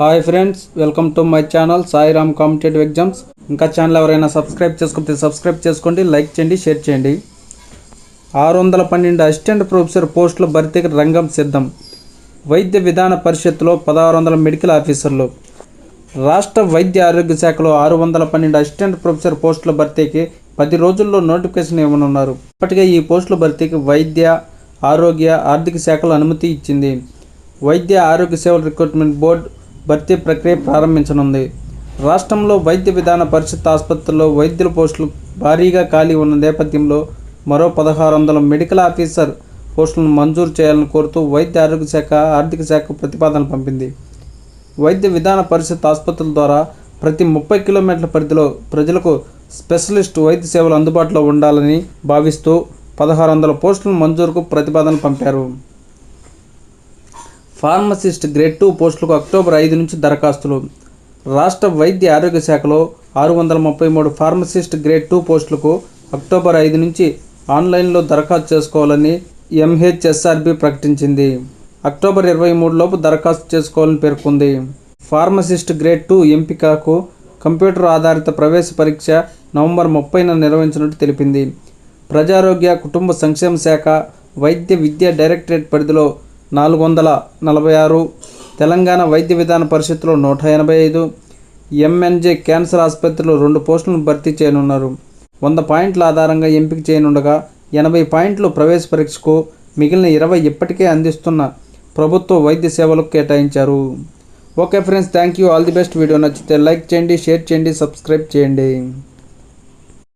Hi friends, welcome to my channel Sairam competitive exams. ఇంకా channel ఎవరైనా subscribe చేసుకోండి, like చేయండి, షేర్ చేయండి. 612 అసిస్టెంట్ ప్రొఫెసర్ పోస్టుల భర్తీకి రంగం సిద్ధం. వైద్య విధాన పరిషత్తులో 1600 మెడికల్ ఆఫీసర్లు. రాష్ట్ర వైద్య ఆరోగ్య శాఖలో 612 అసిస్టెంట్ ప్రొఫెసర్ పోస్టుల భర్తీకి 10 రోజుల్లో నోటిఫికేషన్ ఇవ్వనున్నారు. ఇప్పటికే ఈ పోస్టుల భర్తీకి వైద్య, ఆరోగ్య, ఆర్థిక శాఖలు అనుమతి ఇచ్చింది. వైద్య ఆరోగ్య సేవల రిక్రూట్మెంట్ బోర్డు భర్తీ ప్రక్రియ ప్రారంభించనుంది. రాష్ట్రంలో వైద్య విధాన పరిషత్ ఆసుపత్రుల్లో వైద్యుల పోస్టులు భారీగా ఖాళీ ఉన్న నేపథ్యంలో మరో 1600 మెడికల్ ఆఫీసర్ పోస్టులను మంజూరు చేయాలని కోరుతూ వైద్య ఆరోగ్య శాఖ, ఆర్థిక శాఖకు ప్రతిపాదనలు పంపింది. వైద్య విధాన పరిషత్ ఆసుపత్రుల ద్వారా ప్రతి 30 కిలోమీటర్ల పరిధిలో ప్రజలకు స్పెషలిస్ట్ వైద్య సేవలు అందుబాటులో ఉండాలని భావిస్తూ 1600 పోస్టుల మంజూరుకు ప్రతిపాదనలు పంపారు. ఫార్మసిస్ట్ గ్రేడ్ 2 పోస్టులకు అక్టోబర్ 5 నుంచి దరఖాస్తులు. రాష్ట్ర వైద్య ఆరోగ్య శాఖలో 633 ఫార్మసిస్ట్ గ్రేడ్ 2 పోస్టులకు అక్టోబర్ 5 నుంచి ఆన్లైన్లో దరఖాస్తు చేసుకోవాలని ఎంహెచ్ఎస్ఆర్బి ప్రకటించింది. అక్టోబర్ 23 లోపు దరఖాస్తు చేసుకోవాలని పేర్కొంది. ఫార్మసిస్ట్ గ్రేడ్ 2 ఎంపికకు కంప్యూటర్ ఆధారిత ప్రవేశ పరీక్ష నవంబర్ 30న నిర్వహించినట్టు తెలిపింది. ప్రజారోగ్య, కుటుంబ సంక్షేమ శాఖ, వైద్య విద్యా డైరెక్టరేట్ పరిధిలో 446, తెలంగాణ వైద్య విధాన పరిషత్తులో 185, ఎంఎన్జే క్యాన్సర్ ఆసుపత్రిలో 2 పోస్టులను భర్తీ చేయనున్నారు. 100 పాయింట్ల ఆధారంగా ఎంపిక చేయనుండగా 80 పాయింట్లు ప్రవేశ పరీక్షకు, మిగిలిన 20 ఇప్పటికే అందిస్తున్న ప్రభుత్వ వైద్య సేవలకు కేటాయించారు. Okay friends, thank you, all the best. Video నచ్చితే లైక్ చేయండి, షేర్ చేయండి, సబ్స్క్రైబ్ చేయండి.